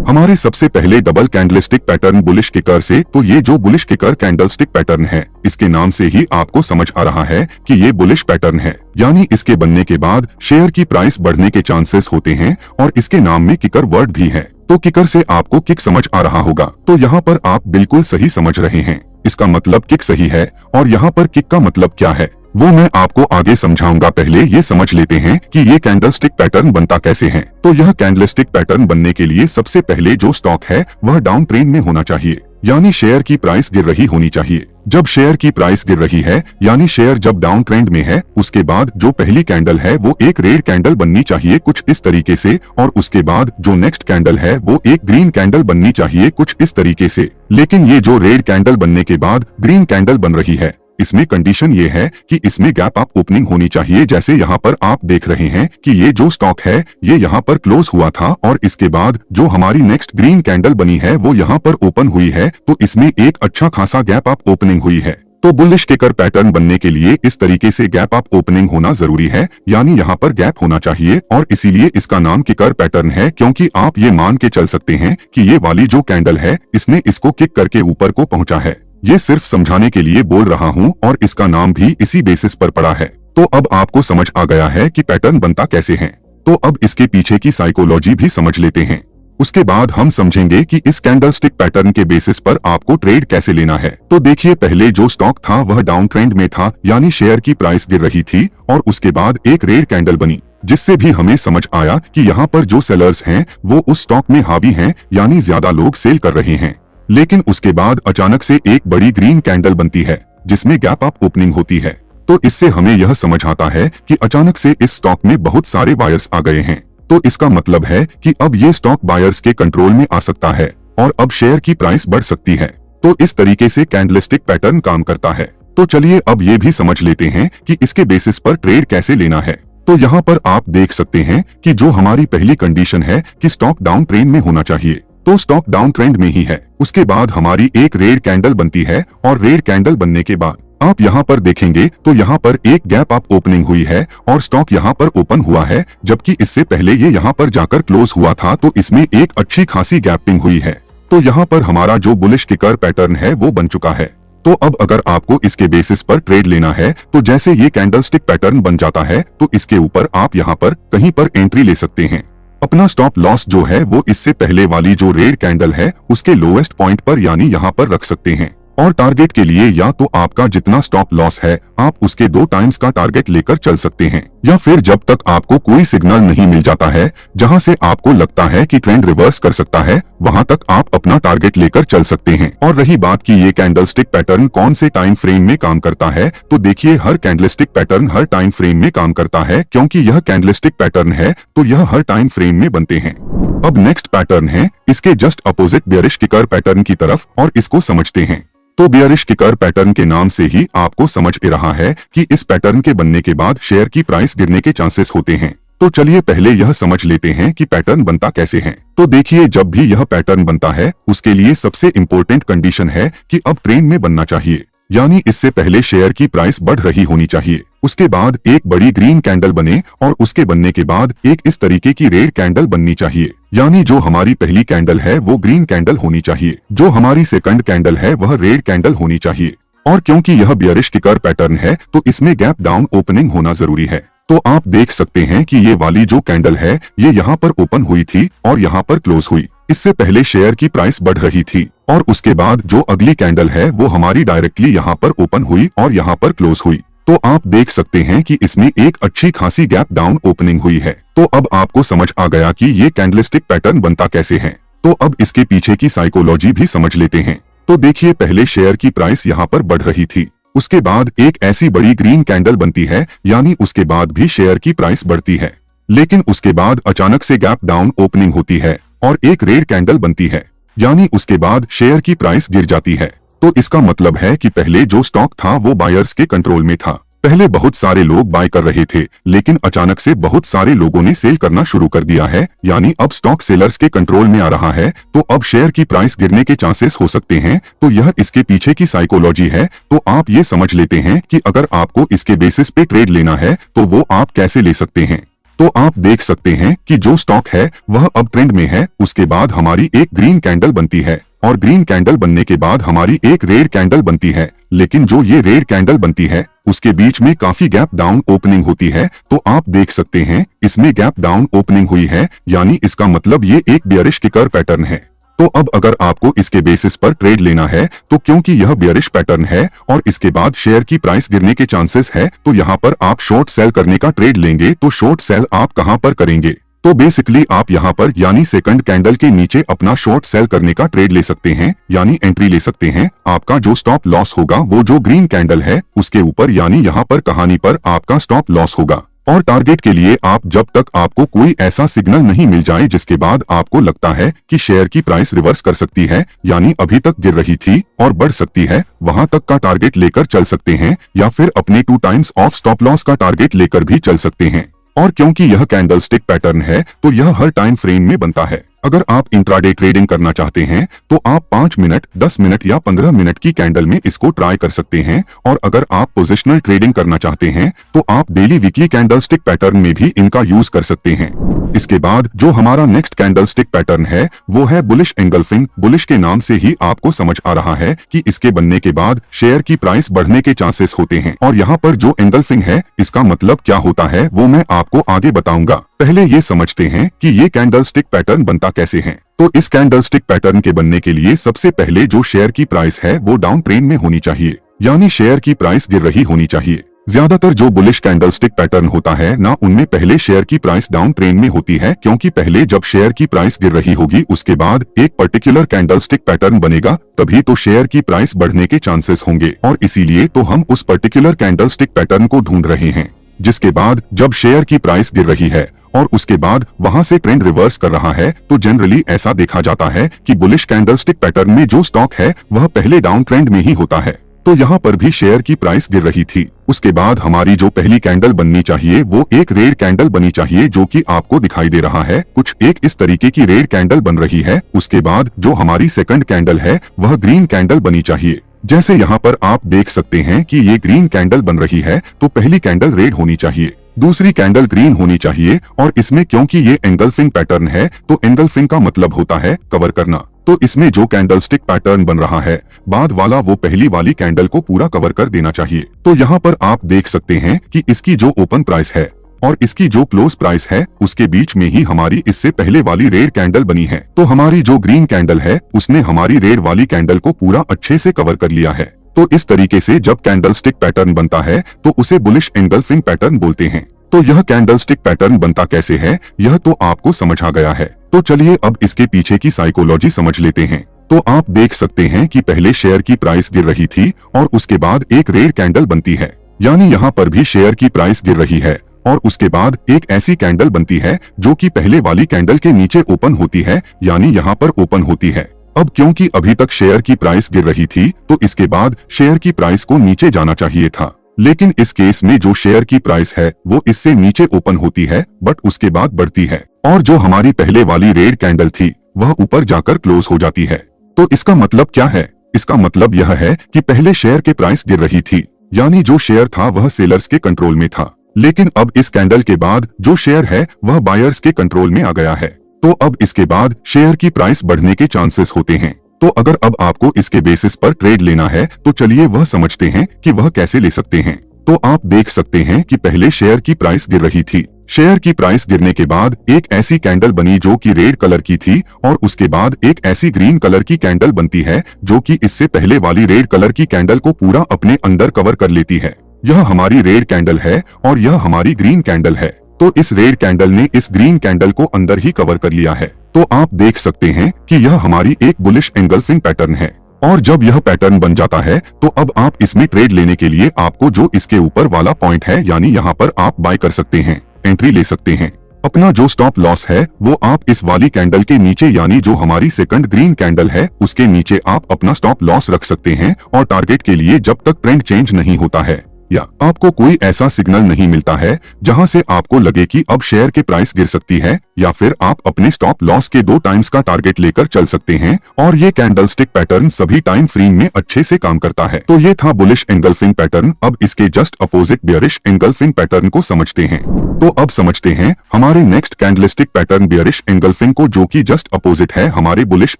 हमारे सबसे पहले double candlestick pattern bullish kicker से, तो ये जो बुलिश किकर कैंडलस्टिक पैटर्न है, इसके नाम से ही आपको समझ आ रहा है कि ये बुलिश पैटर्न है, यानी इसके बनने के बाद शेयर की प्राइस बढ़ने के चांसेस होते हैं और इसके नाम में किकर वर्ड भी है। तो किकर से आपको किक समझ आ रहा होगा, तो यहाँ पर आप बिल्कुल सही समझ रहे हैं। इसका मतलब किक सही है और यहाँ पर किक का मतलब क्या है वो मैं आपको आगे समझाऊंगा। पहले ये समझ लेते हैं कि ये कैंडलस्टिक पैटर्न बनता कैसे है। तो यह कैंडलस्टिक पैटर्न बनने के लिए सबसे पहले जो स्टॉक है वह डाउन ट्रेंड में होना चाहिए, यानी शेयर की प्राइस गिर रही होनी चाहिए। जब शेयर की प्राइस गिर रही है यानी शेयर जब डाउन ट्रेंड में है, उसके बाद जो पहली कैंडल है वो एक रेड कैंडल बननी चाहिए कुछ इस तरीके से, और उसके बाद जो नेक्स्ट कैंडल है वो एक ग्रीन कैंडल बननी चाहिए कुछ इस तरीके से। लेकिन ये जो रेड कैंडल बनने के बाद ग्रीन कैंडल बन रही है, इसमें कंडीशन ये है कि इसमें गैप अप ओपनिंग होनी चाहिए। जैसे यहाँ पर आप देख रहे हैं कि ये जो स्टॉक है ये यहाँ पर क्लोज हुआ था और इसके बाद जो हमारी नेक्स्ट ग्रीन कैंडल बनी है वो यहाँ पर ओपन हुई है, तो इसमें एक अच्छा खासा गैप अप ओपनिंग हुई है। तो बुलिश किकर पैटर्न बनने के लिए इस तरीके से गैप अप ओपनिंग होना जरूरी है, यानी यहाँ पर गैप होना चाहिए और इसीलिए इसका नाम किकर पैटर्न है, क्योंकि आप ये मान के चल सकते हैं कि ये वाली जो कैंडल है इसने इसको किक करके ऊपर को पहुंचा है। ये सिर्फ समझाने के लिए बोल रहा हूँ और इसका नाम भी इसी बेसिस पर पड़ा है। तो अब आपको समझ आ गया है कि पैटर्न बनता कैसे है। तो अब इसके पीछे की साइकोलॉजी भी समझ लेते हैं। उसके बाद हम समझेंगे कि इस कैंडलस्टिक पैटर्न के बेसिस पर आपको ट्रेड कैसे लेना है। तो देखिए, पहले जो स्टॉक था वह डाउन ट्रेंड में था, यानी शेयर की प्राइस गिर रही थी और उसके बाद एक रेड कैंडल बनी, जिससे भी हमें समझ आया कि यहाँ पर जो सेलर्स हैं वो उस स्टॉक में हावी हैं, यानी ज्यादा लोग सेल कर रहे हैं। लेकिन उसके बाद अचानक से एक बड़ी ग्रीन कैंडल बनती है जिसमें गैप अप ओपनिंग होती है। तो इससे हमें यह समझ आता है कि अचानक से इस स्टॉक में बहुत सारे बायर्स आ गए हैं। तो इसका मतलब है कि अब ये स्टॉक बायर्स के कंट्रोल में आ सकता है और अब शेयर की प्राइस बढ़ सकती है। तो इस तरीके से कैंडलस्टिक पैटर्न काम करता है। तो चलिए अब ये भी समझ लेते हैं कि इसके बेसिस पर ट्रेड कैसे लेना है। तो यहाँ पर आप देख सकते हैं कि जो हमारी पहली कंडीशन है कि स्टॉक डाउन ट्रेंड में होना चाहिए, तो स्टॉक डाउन ट्रेंड में ही है। उसके बाद हमारी एक रेड कैंडल बनती है और रेड कैंडल बनने के बाद आप यहाँ पर देखेंगे तो यहाँ पर एक गैप अप ओपनिंग हुई है और स्टॉक यहाँ पर ओपन हुआ है, जबकि इससे पहले ये यहाँ पर जाकर क्लोज हुआ था, तो इसमें एक अच्छी खासी गैपिंग हुई है। तो यहाँ पर हमारा जो बुलिश किकर पैटर्न है वो बन चुका है। तो अब अगर आपको इसके बेसिस पर ट्रेड लेना है, तो जैसे ये कैंडलस्टिक पैटर्न बन जाता है तो इसके ऊपर आप यहाँ पर कहीं पर एंट्री ले सकते हैं। अपना स्टॉप लॉस जो है वो इससे पहले वाली जो रेड कैंडल है उसके लोएस्ट पॉइंट पर, यानी यहाँ पर रख सकते हैं। और टारगेट के लिए या तो आपका जितना स्टॉप लॉस है आप उसके 2 टाइम्स का टारगेट लेकर चल सकते हैं, या फिर जब तक आपको कोई सिग्नल नहीं मिल जाता है जहां से आपको लगता है कि ट्रेंड रिवर्स कर सकता है, वहां तक आप अपना टारगेट लेकर चल सकते हैं। और रही बात कि ये कैंडलस्टिक पैटर्न कौन से टाइम फ्रेम में काम करता है, तो देखिए हर कैंडलस्टिक पैटर्न हर टाइम फ्रेम में काम करता है, क्योंकि यह कैंडलस्टिक पैटर्न है तो यह हर टाइम फ्रेम में बनते हैं। अब नेक्स्ट पैटर्न है इसके just opposite bearish kicker pattern की तरफ, और इसको समझते हैं। तो बेयरिश किकर पैटर्न के नाम से ही आपको समझ आ रहा है कि इस पैटर्न के बनने के बाद शेयर की प्राइस गिरने के चांसेस होते हैं। तो चलिए पहले यह समझ लेते हैं कि पैटर्न बनता कैसे है। तो देखिए, जब भी यह पैटर्न बनता है उसके लिए सबसे इम्पोर्टेंट कंडीशन है कि अब ट्रेंड में बनना चाहिए, यानी इससे पहले शेयर की प्राइस बढ़ रही होनी चाहिए। उसके बाद एक बड़ी ग्रीन कैंडल बने और उसके बनने के बाद एक इस तरीके की रेड कैंडल बननी चाहिए, यानी जो हमारी पहली कैंडल है वो ग्रीन कैंडल होनी चाहिए, जो हमारी सेकंड कैंडल है वह रेड कैंडल होनी चाहिए। और क्योंकि यह बेयरिश किकर पैटर्न है तो इसमें गैप डाउन ओपनिंग होना जरूरी है। तो आप देख सकते हैं कि ये वाली जो कैंडल है ये यहाँ पर ओपन हुई थी और यहाँ पर क्लोज हुई। इससे पहले शेयर की प्राइस बढ़ रही थी और उसके बाद जो अगली कैंडल है वो हमारी डायरेक्टली यहाँ पर ओपन हुई और यहाँ पर क्लोज हुई। तो आप देख सकते हैं कि इसमें एक अच्छी खासी गैप डाउन ओपनिंग हुई है। तो अब आपको समझ आ गया कि ये कैंडलस्टिक पैटर्न बनता कैसे है। तो अब इसके पीछे की साइकोलॉजी भी समझ लेते हैं। तो देखिए, पहले शेयर की प्राइस यहाँ पर बढ़ रही थी, उसके बाद एक ऐसी बड़ी ग्रीन कैंडल बनती है, यानी उसके बाद भी शेयर की प्राइस बढ़ती है। लेकिन उसके बाद अचानक से गैप डाउन ओपनिंग होती है और एक रेड कैंडल बनती है, यानी उसके बाद शेयर की प्राइस गिर जाती है। तो इसका मतलब है कि पहले जो स्टॉक था वो बायर्स के कंट्रोल में था। पहले बहुत सारे लोग बाय कर रहे थे, लेकिन अचानक से बहुत सारे लोगों ने सेल करना शुरू कर दिया है, यानी अब स्टॉक सेलर्स के कंट्रोल में आ रहा है। तो अब शेयर की प्राइस गिरने के चांसेस हो सकते हैं। तो यह इसके पीछे की साइकोलॉजी है। तो आप ये समझ लेते हैं कि अगर आपको इसके बेसिस पे ट्रेड लेना है तो वो आप कैसे ले सकते हैं। तो आप देख सकते हैं कि जो स्टॉक है वह अब ट्रेंड में है। उसके बाद हमारी एक ग्रीन कैंडल बनती है और ग्रीन कैंडल बनने के बाद हमारी एक रेड कैंडल बनती है, लेकिन जो ये रेड कैंडल बनती है उसके बीच में काफी गैप डाउन ओपनिंग होती है। तो आप देख सकते हैं इसमें गैप डाउन ओपनिंग हुई है, यानी इसका मतलब ये एक बेयरिश किकर पैटर्न है। तो अब अगर आपको इसके बेसिस पर ट्रेड लेना है तो क्योंकि यह बेयरिश पैटर्न है और इसके बाद शेयर की प्राइस गिरने के चांसेस है, तो यहाँ पर आप शॉर्ट सेल करने का ट्रेड लेंगे। तो शॉर्ट सेल आप कहाँ पर करेंगे? तो बेसिकली आप यहाँ पर यानी सेकंड कैंडल के नीचे अपना शॉर्ट सेल करने का ट्रेड ले सकते हैं, यानी एंट्री ले सकते हैं। आपका जो स्टॉप लॉस होगा वो जो ग्रीन कैंडल है उसके ऊपर, यानी यहाँ पर कहानी पर आपका स्टॉप लॉस होगा। और टारगेट के लिए आप जब तक आपको कोई ऐसा सिग्नल नहीं मिल जाए जिसके बाद आपको लगता है कि शेयर की प्राइस रिवर्स कर सकती है, यानी अभी तक गिर रही थी और बढ़ सकती है, वहां तक का टारगेट लेकर चल सकते हैं, या फिर अपने 2 टाइम्स ऑफ स्टॉप लॉस का टारगेट लेकर भी चल सकते हैं। और क्योंकि यह कैंडलस्टिक पैटर्न है तो यह हर टाइम फ्रेम में बनता है। अगर आप इंट्राडे ट्रेडिंग करना चाहते हैं तो आप 5 मिनट, 10 मिनट या 15 मिनट की कैंडल में इसको ट्राई कर सकते हैं। और अगर आप पोजिशनल ट्रेडिंग करना चाहते हैं तो आप डेली वीकली कैंडलस्टिक पैटर्न में भी इनका यूज कर सकते हैं। इसके बाद जो हमारा नेक्स्ट कैंडलस्टिक पैटर्न है वो है बुलिश एंगल्फिंग। बुलिश के नाम से ही आपको समझ आ रहा है कि इसके बनने के बाद शेयर की प्राइस बढ़ने के चांसेस होते हैं। और यहाँ पर जो एंगल्फिंग है इसका मतलब क्या होता है वो मैं आपको आगे बताऊंगा। पहले ये समझते हैं कि ये कैंडलस्टिक पैटर्न बनता कैसे है। तो इस कैंडलस्टिक पैटर्न के बनने के लिए सबसे पहले जो शेयर की प्राइस है वो डाउन ट्रेंड में होनी चाहिए, यानी शेयर की प्राइस गिर रही होनी चाहिए। ज्यादातर जो बुलिश कैंडलस्टिक पैटर्न होता है ना, उनमें पहले शेयर की प्राइस डाउन ट्रेंड में होती है, क्योंकि पहले जब शेयर की प्राइस गिर रही होगी उसके बाद एक पर्टिकुलर कैंडलस्टिक पैटर्न बनेगा, तभी तो शेयर की प्राइस बढ़ने के चांसेस होंगे। और इसीलिए तो हम उस पर्टिकुलर कैंडलस्टिक पैटर्न को ढूंढ रहे हैं, जिसके बाद जब शेयर की प्राइस गिर रही है और उसके बाद वहां से ट्रेंड रिवर्स कर रहा है, तो जनरली ऐसा देखा जाता है कि बुलिश कैंडलस्टिक पैटर्न में जो स्टॉक है वह पहले डाउन ट्रेंड में ही होता है। तो यहाँ पर भी शेयर की प्राइस गिर रही थी। उसके बाद हमारी जो पहली कैंडल बननी चाहिए वो एक रेड कैंडल बनी चाहिए, जो कि आपको दिखाई दे रहा है। कुछ एक इस तरीके की रेड कैंडल बन रही है। उसके बाद जो हमारी सेकंड कैंडल है वह ग्रीन कैंडल बनी चाहिए। जैसे यहाँ पर आप देख सकते हैं कि ये ग्रीन कैंडल बन रही है, तो पहली कैंडल रेड होनी चाहिए, दूसरी कैंडल ग्रीन होनी चाहिए। और इसमें क्योंकि ये एंगल्फिंग पैटर्न है तो एंगल्फिंग का मतलब होता है कवर करना। तो इसमें जो कैंडलस्टिक पैटर्न बन रहा है बाद वाला वो पहली वाली कैंडल को पूरा कवर कर देना चाहिए। तो यहाँ पर आप देख सकते हैं कि इसकी जो ओपन प्राइस है और इसकी जो क्लोज प्राइस है उसके बीच में ही हमारी इससे पहले वाली रेड कैंडल बनी है। तो हमारी जो ग्रीन कैंडल है उसने हमारी रेड वाली कैंडल को पूरा अच्छे से कवर कर लिया है। तो इस तरीके से जब कैंडलस्टिक पैटर्न बनता है तो उसे बुलिश एंगल्फिंग पैटर्न बोलते हैं। तो यह कैंडलस्टिक पैटर्न बनता कैसे है यह तो आपको समझ आ गया है। तो चलिए अब इसके पीछे की साइकोलॉजी समझ लेते हैं। तो आप देख सकते हैं कि पहले शेयर की प्राइस गिर रही थी और उसके बाद एक रेड कैंडल बनती है, यानी यहाँ पर भी शेयर की प्राइस गिर रही है और उसके बाद एक ऐसी कैंडल बनती है जो कि पहले वाली कैंडल के नीचे ओपन होती है, यानी यहाँ पर ओपन होती है। अब क्योंकि अभी तक शेयर की प्राइस गिर रही थी तो इसके बाद शेयर की प्राइस को नीचे जाना चाहिए था, लेकिन इस केस में जो शेयर की प्राइस है वो इससे नीचे ओपन होती है बट उसके बाद बढ़ती है, और जो हमारी पहले वाली रेड कैंडल थी वह ऊपर जाकर क्लोज हो जाती है। तो इसका मतलब क्या है? इसका मतलब यह है कि पहले शेयर के प्राइस गिर रही थी, यानी जो शेयर था वह सेलर्स के कंट्रोल में था, लेकिन अब इस कैंडल के बाद जो शेयर है वह बायर्स के कंट्रोल में आ गया है। तो अब इसके बाद शेयर की प्राइस बढ़ने के चांसेस होते हैं। तो अगर अब आपको इसके बेसिस पर ट्रेड लेना है तो चलिए वह समझते हैं कि वह कैसे ले सकते हैं। तो आप देख सकते हैं कि पहले शेयर की प्राइस गिर रही थी, शेयर की प्राइस गिरने के बाद एक ऐसी कैंडल बनी जो कि रेड कलर की थी और उसके बाद एक ऐसी ग्रीन कलर की कैंडल बनती है जो कि इससे पहले वाली रेड कलर की कैंडल को पूरा अपने अंदर कवर कर लेती है। यह हमारी रेड कैंडल है और यह हमारी ग्रीन कैंडल है। तो इस रेड कैंडल ने इस ग्रीन कैंडल को अंदर ही कवर कर लिया है। तो आप देख सकते हैं कि यह हमारी एक बुलिश एंगल्फिंग पैटर्न है, और जब यह पैटर्न बन जाता है तो अब आप इसमें ट्रेड लेने के लिए आपको जो इसके ऊपर वाला पॉइंट है यानी यहाँ पर आप बाय कर सकते हैं, एंट्री ले सकते हैं। अपना जो स्टॉप लॉस है वो आप इस वाली कैंडल के नीचे यानी जो हमारी सेकंड ग्रीन कैंडल है उसके नीचे आप अपना स्टॉप लॉस रख सकते हैं। और टारगेट के लिए जब तक ट्रेंड चेंज नहीं होता है या आपको कोई ऐसा सिग्नल नहीं मिलता है जहां से आपको लगे कि अब शेयर की प्राइस गिर सकती है या फिर आप अपने स्टॉप लॉस के 2 टाइम्स का टारगेट लेकर चल सकते हैं और ये कैंडलस्टिक पैटर्न सभी टाइम फ्रेम में अच्छे से काम करता है। तो ये था बुलिश एंगल्फिंग पैटर्न। अब इसके just opposite bearish engulfing pattern को समझते हैं। तो अब समझते हैं हमारे next candlestick pattern bearish engulfing को, जो कि जस्ट अपोजिट है हमारे बुलिश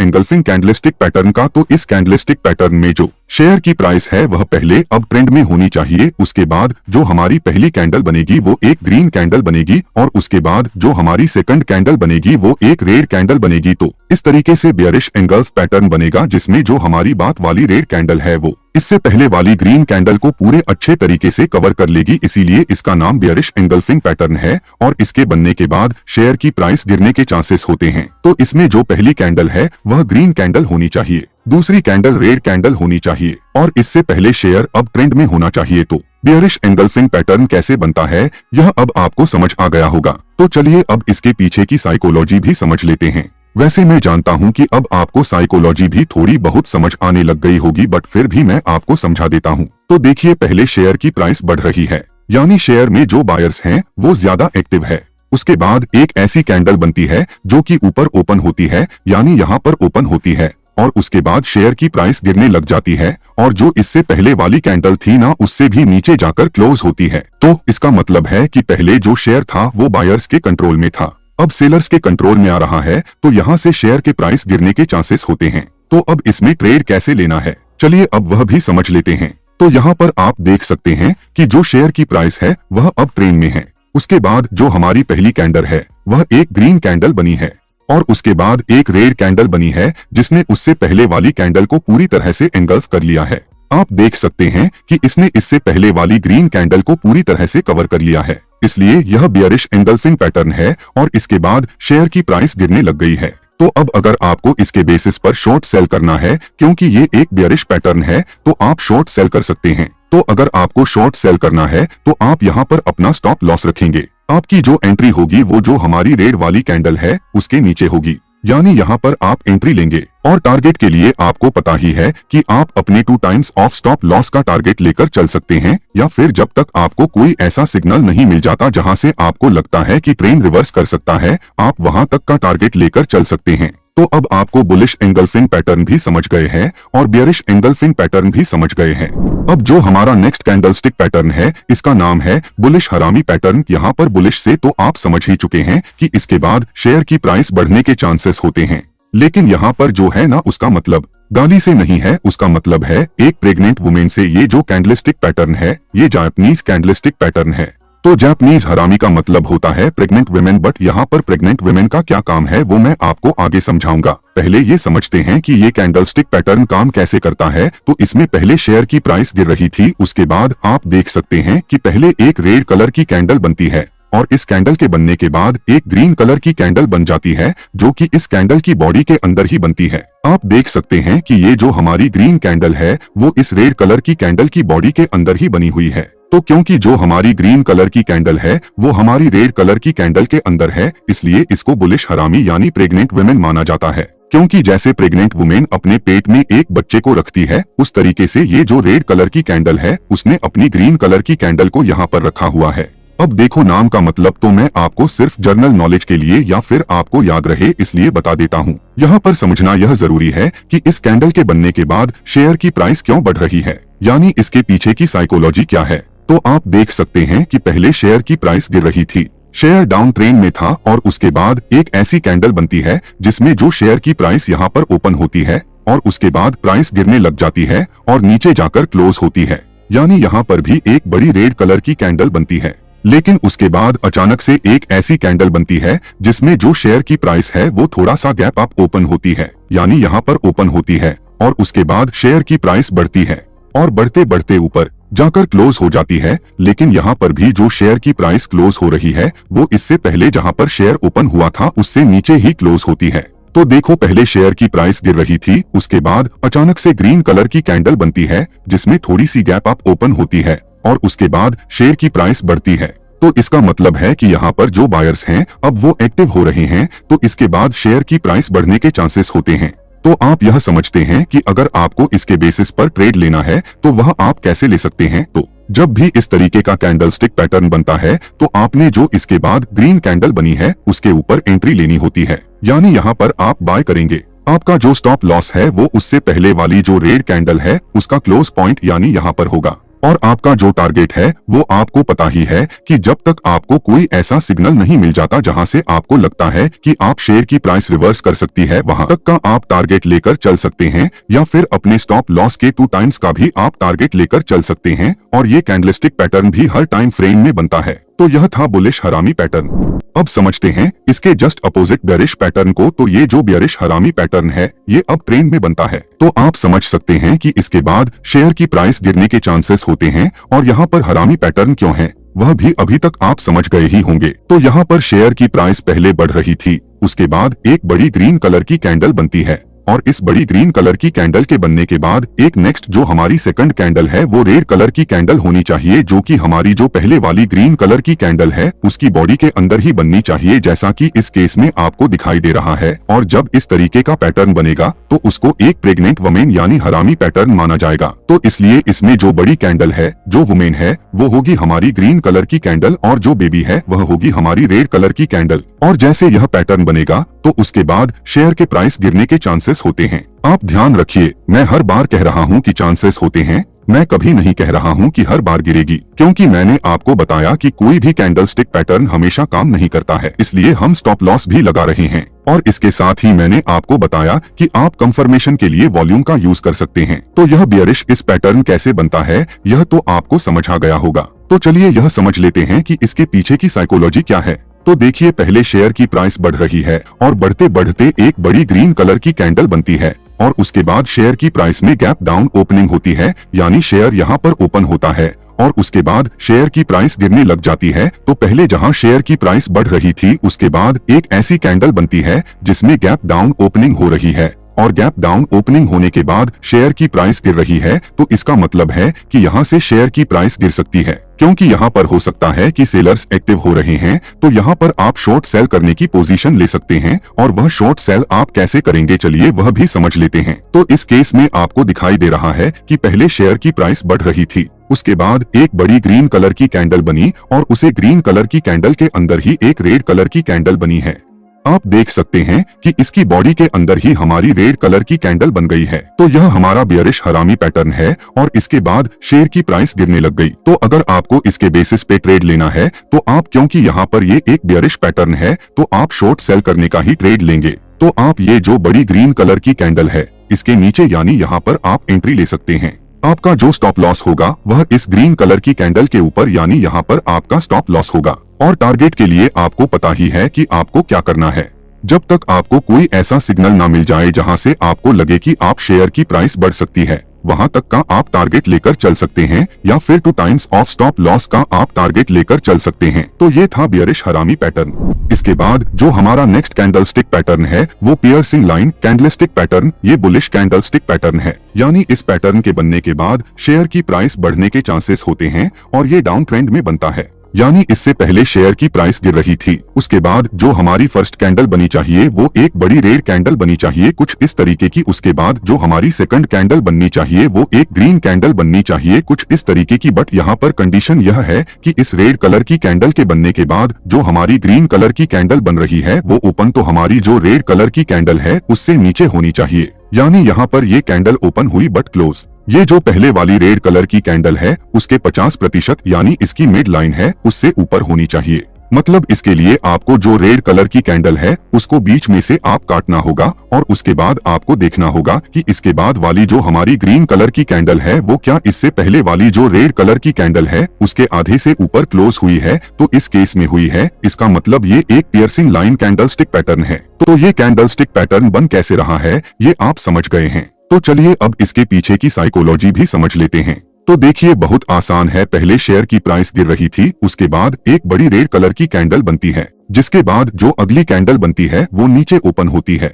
एंगल्फिंग कैंडलस्टिक पैटर्न का। तो इस कैंडलस्टिक पैटर्न में जो शेयर की प्राइस है वह पहले अब ट्रेंड में होनी चाहिए। उसके बाद जो हमारी पहली कैंडल बनेगी वो एक ग्रीन कैंडल बनेगी और उसके बाद जो हमारी सेकंड कैंडल बनेगी वो एक रेड कैंडल बनेगी। तो इस तरीके से बेयरिश एंगल्फ पैटर्न बनेगा, जिसमें जो हमारी बात वाली रेड कैंडल है वो इससे पहले वाली ग्रीन कैंडल को पूरे अच्छे तरीके से कवर कर लेगी। इसीलिए इसका नाम बेयरिश एंगल्फिंग पैटर्न है और इसके बनने के बाद शेयर की प्राइस गिरने के चांसेस होते हैं। तो इसमें जो पहली कैंडल है वह ग्रीन कैंडल होनी चाहिए, दूसरी कैंडल रेड कैंडल होनी चाहिए और इससे पहले शेयर अब ट्रेंड में होना चाहिए। तो बेयरिश एंगल्फिंग पैटर्न कैसे बनता है यह अब आपको समझ आ गया होगा। तो चलिए अब इसके पीछे की साइकोलॉजी भी समझ लेते हैं। वैसे मैं जानता हूं कि अब आपको साइकोलॉजी भी थोड़ी बहुत समझ आने लग गई होगी, बट फिर भी मैं आपको समझा देता हूं। तो देखिए, पहले शेयर की प्राइस बढ़ रही है, यानी शेयर में जो बायर्स हैं वो ज्यादा एक्टिव है। उसके बाद एक ऐसी कैंडल बनती है जो कि ऊपर ओपन होती है, यानी यहाँ पर ओपन होती है और उसके बाद शेयर की प्राइस गिरने लग जाती है और जो इससे पहले वाली कैंडल थी ना उससे भी नीचे जाकर क्लोज होती है। तो इसका मतलब है कि पहले जो शेयर था वो बायर्स के कंट्रोल में था, अब सेलर्स के कंट्रोल में आ रहा है। तो यहाँ से शेयर के प्राइस गिरने के चांसेस होते हैं। तो अब इसमें ट्रेड कैसे लेना है, चलिए अब वह भी समझ लेते हैं। तो यहाँ पर आप देख सकते हैं कि जो शेयर की प्राइस है वह अब ट्रेंड में है। उसके बाद जो हमारी पहली कैंडल है वह एक ग्रीन कैंडल बनी है और उसके बाद एक रेड कैंडल बनी है जिसने उससे पहले वाली कैंडल को पूरी तरह से एंगल्फ कर लिया है। आप देख सकते हैं कि इसने इससे पहले वाली ग्रीन कैंडल को पूरी तरह से कवर कर लिया है, इसलिए यह बेयरिश एंगल्फिंग पैटर्न है और इसके बाद शेयर की प्राइस गिरने लग गई है। तो अब अगर आपको इसके बेसिस पर शॉर्ट सेल करना है, क्योंकि ये एक बेयरिश पैटर्न है, तो आप शॉर्ट सेल कर सकते हैं। तो अगर आपको शॉर्ट सेल करना है तो आप यहाँ पर अपना स्टॉप लॉस रखेंगे। आपकी जो एंट्री होगी वो जो हमारी रेड वाली कैंडल है उसके नीचे होगी, यानी यहाँ पर आप एंट्री लेंगे और टारगेट के लिए आपको पता ही है कि आप अपने 2 टाइम्स ऑफ स्टॉप लॉस का टारगेट लेकर चल सकते हैं, या फिर जब तक आपको कोई ऐसा सिग्नल नहीं मिल जाता जहां से आपको लगता है कि ट्रेंड रिवर्स कर सकता है, आप वहां तक का टारगेट लेकर चल सकते हैं। तो अब आपको बुलिश एंगल्फिंग पैटर्न भी समझ गए हैं और बेयरिश एंगल्फिंग पैटर्न भी समझ गए हैं। अब जो हमारा नेक्स्ट कैंडलस्टिक पैटर्न है इसका नाम है बुलिश हरामी पैटर्न। यहाँ पर बुलिश से तो आप समझ ही चुके हैं कि इसके बाद शेयर की प्राइस बढ़ने के चांसेस होते हैं, लेकिन यहाँ पर जो है ना उसका मतलब गाली से नहीं है, उसका मतलब है एक प्रेग्नेंट वुमेन से। ये जो कैंडलस्टिक पैटर्न है ये जापानीज कैंडलस्टिक पैटर्न है। तो जापानीज हरामी का मतलब होता है प्रेग्नेंट वुमेन, बट यहाँ पर प्रेग्नेंट वुमेन का क्या काम है वो मैं आपको आगे समझाऊंगा। पहले ये समझते हैं कि ये कैंडलस्टिक पैटर्न काम कैसे करता है। तो इसमें पहले शेयर की प्राइस गिर रही थी, उसके बाद आप देख सकते हैं कि पहले एक रेड कलर की कैंडल बनती है और इस कैंडल के बनने के बाद एक ग्रीन कलर की कैंडल बन जाती है जो कि इस कैंडल की बॉडी के अंदर ही बनती है। आप देख सकते हैं कि ये जो हमारी ग्रीन कैंडल है वो इस रेड कलर की कैंडल की बॉडी के अंदर ही बनी हुई है। तो क्योंकि जो हमारी ग्रीन कलर की कैंडल है वो हमारी रेड कलर की कैंडल के अंदर है, इसलिए इसको बुलिश हरामी यानी प्रेग्नेंट वुमेन माना जाता है। क्योंकि जैसे प्रेग्नेंट वुमेन अपने पेट में एक बच्चे को रखती है, उस तरीके से ये जो रेड कलर की कैंडल है उसने अपनी ग्रीन कलर की कैंडल को यहाँ पर रखा हुआ है। अब देखो, नाम का मतलब तो मैं आपको सिर्फ जर्नल नॉलेज के लिए या फिर आपको याद रहे इसलिए बता देता हूँ। यहाँ पर समझना यह जरूरी है कि इस कैंडल के बनने के बाद शेयर की प्राइस क्यों बढ़ रही है, यानी इसके पीछे की साइकोलॉजी क्या है। तो आप देख सकते हैं कि पहले शेयर की प्राइस गिर रही थी, शेयर डाउन ट्रेंड में था और उसके बाद एक ऐसी कैंडल बनती है जिसमें जो शेयर की प्राइस यहाँ पर ओपन होती है और उसके बाद प्राइस गिरने लग जाती है और नीचे जाकर क्लोज होती है, यानी यहाँ पर भी एक बड़ी रेड कलर की कैंडल बनती है। लेकिन उसके बाद अचानक से एक ऐसी कैंडल बनती है जिसमें जो शेयर की प्राइस है वो थोड़ा सा गैप अप ओपन होती है, यानी यहाँ पर ओपन होती है और उसके बाद शेयर की प्राइस बढ़ती है और बढ़ते बढ़ते ऊपर जाकर क्लोज हो जाती है। लेकिन यहाँ पर भी जो शेयर की प्राइस क्लोज हो रही है वो इससे पहले जहाँ पर शेयर ओपन हुआ था उससे नीचे ही क्लोज होती है। तो देखो, पहले शेयर की प्राइस गिर रही थी, उसके बाद अचानक से ग्रीन कलर की कैंडल बनती है जिसमें थोड़ी सी गैप अप ओपन होती है और उसके बाद शेयर की प्राइस बढ़ती है। तो इसका मतलब है कि यहाँ पर जो बायर्स हैं अब वो एक्टिव हो रहे हैं, तो इसके बाद शेयर की प्राइस बढ़ने के चांसेस होते हैं। तो आप यह समझते हैं कि अगर आपको इसके बेसिस पर ट्रेड लेना है तो वह आप कैसे ले सकते हैं। तो जब भी इस तरीके का कैंडलस्टिक पैटर्न बनता है तो आपने जो इसके बाद ग्रीन कैंडल बनी है उसके ऊपर एंट्री लेनी होती है, यानी यहाँ पर आप बाय करेंगे। आपका जो स्टॉप लॉस है वो उससे पहले वाली जो रेड कैंडल है उसका क्लोज पॉइंट यानी यहाँ पर होगा। और आपका जो टारगेट है वो आपको पता ही है कि जब तक आपको कोई ऐसा सिग्नल नहीं मिल जाता जहां से आपको लगता है कि आप शेयर की प्राइस रिवर्स कर सकती है, वहां तक का आप टारगेट लेकर चल सकते हैं, या फिर अपने स्टॉप लॉस के 2 टाइम्स का भी आप टारगेट लेकर चल सकते हैं। और ये कैंडलस्टिक पैटर्न भी हर टाइम फ्रेम में बनता है। तो यह था बुलिश हरामी पैटर्न। अब समझते हैं इसके जस्ट अपोजिट बेयरिश पैटर्न को। तो ये जो बेयरिश हरामी पैटर्न है ये अब ट्रेंड में बनता है। तो आप समझ सकते हैं कि इसके बाद शेयर की प्राइस गिरने के चांसेस होते हैं। और यहाँ पर हरामी पैटर्न क्यों है वह भी अभी तक आप समझ गए ही होंगे। तो यहाँ पर शेयर की प्राइस पहले बढ़ रही थी, उसके बाद एक बड़ी ग्रीन कलर की कैंडल बनती है, और इस बड़ी ग्रीन कलर की कैंडल के बनने के बाद एक नेक्स्ट जो हमारी सेकंड कैंडल है वो रेड कलर की कैंडल होनी चाहिए, जो कि हमारी जो पहले वाली ग्रीन कलर की कैंडल है उसकी बॉडी के अंदर ही बननी चाहिए, जैसा कि इस केस में आपको दिखाई दे रहा है। और जब इस तरीके का पैटर्न बनेगा तो उसको एक प्रेग्नेंट वुमेन यानी हरामी पैटर्न माना जाएगा। तो इसलिए इसमें जो बड़ी कैंडल है जो वुमेन है वो होगी हमारी ग्रीन कलर की कैंडल, और जो बेबी है वह होगी हमारी रेड कलर की कैंडल। और जैसे यह पैटर्न बनेगा तो उसके बाद शेयर के प्राइस गिरने के चांसेस होते हैं। आप ध्यान रखिए, मैं हर बार कह रहा हूं कि चांसेस होते हैं, मैं कभी नहीं कह रहा हूं कि हर बार गिरेगी, क्योंकि मैंने आपको बताया कि कोई भी कैंडलस्टिक पैटर्न हमेशा काम नहीं करता है, इसलिए हम स्टॉप लॉस भी लगा रहे हैं। और इसके साथ ही मैंने आपको बताया कि आप कंफर्मेशन के लिए वॉल्यूम का यूज कर सकते हैं। तो यह बियरिश इस पैटर्न कैसे बनता है यह तो आपको समझ आ गया होगा। तो चलिए यह समझ लेते हैं कि इसके पीछे की साइकोलॉजी क्या है। तो देखिए, पहले शेयर की प्राइस बढ़ रही है और बढ़ते बढ़ते एक बड़ी ग्रीन कलर की कैंडल बनती है, और उसके बाद शेयर की प्राइस में गैप डाउन ओपनिंग होती है, यानी शेयर यहाँ पर ओपन होता है, और उसके बाद शेयर की प्राइस गिरने लग जाती है। तो पहले जहां शेयर की प्राइस बढ़ रही थी उसके बाद एक ऐसी कैंडल बनती है जिसमें गैप डाउन ओपनिंग हो रही है, और गैप डाउन ओपनिंग होने के बाद शेयर की प्राइस गिर रही है। तो इसका मतलब है कि यहाँ से शेयर की प्राइस गिर सकती है, क्योंकि यहाँ पर हो सकता है कि सेलर्स एक्टिव हो रहे हैं। तो यहाँ पर आप शॉर्ट सेल करने की पोजीशन ले सकते हैं, और वह शॉर्ट सेल आप कैसे करेंगे चलिए वह भी समझ लेते हैं। तो इस केस में आपको दिखाई दे रहा है कि पहले शेयर की प्राइस बढ़ रही थी, उसके बाद एक बड़ी ग्रीन कलर की कैंडल बनी, और उसे ग्रीन कलर की कैंडल के अंदर ही एक रेड कलर की कैंडल बनी है। आप देख सकते हैं कि इसकी बॉडी के अंदर ही हमारी रेड कलर की कैंडल बन गई है। तो यह हमारा बियरिश हरामी पैटर्न है, और इसके बाद शेयर की प्राइस गिरने लग गई। तो अगर आपको इसके बेसिस पे ट्रेड लेना है तो आप, क्योंकि यहाँ पर ये एक बियरिश पैटर्न है, तो आप शॉर्ट सेल करने का ही ट्रेड लेंगे। तो आप ये जो बड़ी ग्रीन कलर की कैंडल है इसके नीचे यानी यहाँ पर आप एंट्री ले सकते हैं। आपका जो स्टॉप लॉस होगा वह इस ग्रीन कलर की कैंडल के ऊपर यानी यहाँ पर आपका स्टॉप लॉस होगा। और टारगेट के लिए आपको पता ही है कि आपको क्या करना है। जब तक आपको कोई ऐसा सिग्नल ना मिल जाए जहां से आपको लगे कि आप शेयर की प्राइस बढ़ सकती है, वहां तक का आप टारगेट लेकर चल सकते हैं, या फिर 2 टाइम्स ऑफ स्टॉप लॉस का आप टारगेट लेकर चल सकते हैं। तो ये था बियरिश हरामी पैटर्न। इसके बाद जो हमारा नेक्स्ट कैंडलस्टिक पैटर्न है वो पियर्सिंग लाइन कैंडलस्टिक पैटर्न, ये बुलिश कैंडलस्टिक पैटर्न है। यानी इस पैटर्न के बनने के बाद शेयर की प्राइस बढ़ने के चांसेस होते हैं, और ये डाउन ट्रेंड में बनता है। यानी इससे पहले शेयर की प्राइस गिर रही थी, उसके बाद जो हमारी फर्स्ट कैंडल बनी चाहिए वो एक बड़ी रेड कैंडल बनी चाहिए कुछ इस तरीके की। उसके बाद जो हमारी सेकंड कैंडल बननी चाहिए वो एक ग्रीन कैंडल बननी चाहिए कुछ इस तरीके की। बट यहाँ पर कंडीशन यह है कि इस रेड कलर की कैंडल के बनने के बाद जो हमारी ग्रीन कलर की कैंडल बन रही है वो ओपन तो हमारी जो रेड कलर की कैंडल है उससे नीचे होनी चाहिए। यानी यहाँ पर ये कैंडल ओपन हुई बट क्लोज। ये जो पहले वाली रेड कलर की कैंडल है उसके 50% यानी इसकी मिड लाइन है उससे ऊपर होनी चाहिए। मतलब इसके लिए आपको जो रेड कलर की कैंडल है उसको बीच में से आप काटना होगा, और उसके बाद आपको देखना होगा कि इसके बाद वाली जो हमारी ग्रीन कलर की कैंडल है वो क्या इससे पहले वाली जो रेड कलर की कैंडल है उसके आधे से ऊपर क्लोज हुई है। तो इस केस में हुई है, इसका मतलब ये एक पियर्सिंग लाइन कैंडलस्टिक पैटर्न है। तो ये कैंडलस्टिक पैटर्न बन कैसे रहा है ये आप समझ गए हैं। तो चलिए अब इसके पीछे की साइकोलॉजी भी समझ लेते हैं। तो देखिए, बहुत आसान है। पहले शेयर की प्राइस गिर रही थी, उसके बाद एक बड़ी रेड कलर की कैंडल बनती है, जिसके बाद जो अगली कैंडल बनती है वो नीचे ओपन होती है।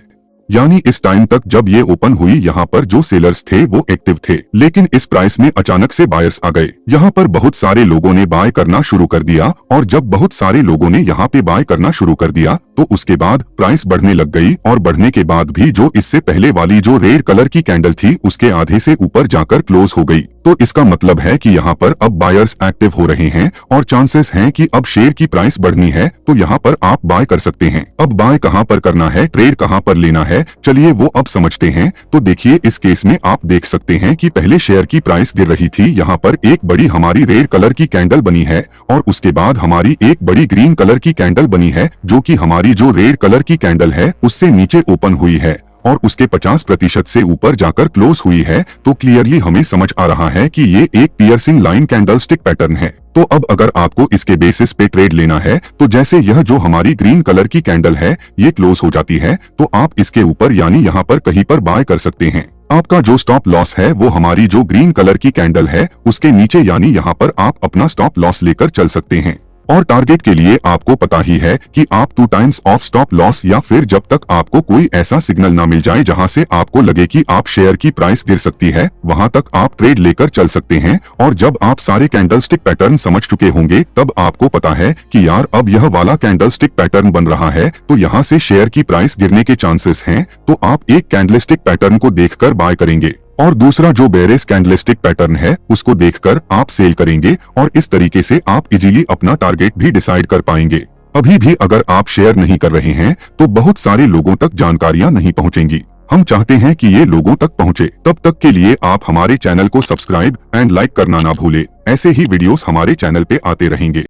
यानी इस टाइम तक जब ये ओपन हुई यहाँ पर जो सेलर्स थे वो एक्टिव थे, लेकिन इस प्राइस में अचानक से बायर्स आ गए। यहाँ पर बहुत सारे लोगों ने बाय करना शुरू कर दिया और जब बहुत सारे लोगों ने यहाँ पे बाय करना शुरू कर दिया तो उसके बाद प्राइस बढ़ने लग गई और बढ़ने के बाद भी जो इससे पहले वाली जो रेड कलर की कैंडल थी उसके आधे से ऊपर जाकर क्लोज हो गई। तो इसका मतलब है कि यहाँ पर अब बायर्स एक्टिव हो रहे हैं और चांसेस हैं कि अब शेयर की प्राइस बढ़नी है, तो यहाँ पर आप बाय कर सकते हैं। अब बाय कहाँ पर करना है, ट्रेड कहाँ पर लेना है, चलिए वो अब समझते हैं। तो देखिए इस केस में आप देख सकते हैं कि पहले शेयर की प्राइस गिर रही थी, यहाँ पर एक बड़ी हमारी रेड कलर की कैंडल बनी है और उसके बाद हमारी एक बड़ी ग्रीन कलर की कैंडल बनी है जो कि हमारी जो रेड कलर की कैंडल है उससे नीचे ओपन हुई है और उसके 50% से ऊपर जाकर क्लोज हुई है। तो क्लियरली हमें समझ आ रहा है कि ये एक पियर्सिंग लाइन कैंडलस्टिक पैटर्न है। तो अब अगर आपको इसके बेसिस पे ट्रेड लेना है तो जैसे यह जो हमारी ग्रीन कलर की कैंडल है ये क्लोज हो जाती है तो आप इसके ऊपर यानी यहाँ पर कहीं पर बाय कर सकते हैं। आपका जो स्टॉप लॉस है वो हमारी जो ग्रीन कलर की कैंडल है उसके नीचे यानी यहाँ पर आप अपना स्टॉप लॉस लेकर चल सकते हैं। और टारगेट के लिए आपको पता ही है कि आप 2 टाइम्स ऑफ स्टॉप लॉस या फिर जब तक आपको कोई ऐसा सिग्नल ना मिल जाए जहां से आपको लगे कि आप शेयर की प्राइस गिर सकती है, वहां तक आप ट्रेड लेकर चल सकते हैं। और जब आप सारे कैंडलस्टिक पैटर्न समझ चुके होंगे तब आपको पता है कि यार अब यह वाला कैंडलस्टिक पैटर्न बन रहा है तो यहाँ से शेयर की प्राइस गिरने के चांसेस हैं, तो आप एक कैंडलस्टिक पैटर्न को देखकर बाय करेंगे और दूसरा जो बेरिश कैंडलस्टिक पैटर्न है उसको देखकर आप सेल करेंगे और इस तरीके से आप इजीली अपना टारगेट भी डिसाइड कर पाएंगे। अभी भी अगर आप शेयर नहीं कर रहे हैं तो बहुत सारे लोगों तक जानकारियां नहीं पहुंचेंगी। हम चाहते हैं कि ये लोगों तक पहुंचे। तब तक के लिए आप हमारे चैनल को सब्सक्राइब एंड लाइक करना ना भूले। ऐसे ही वीडियोस हमारे चैनल पे आते रहेंगे।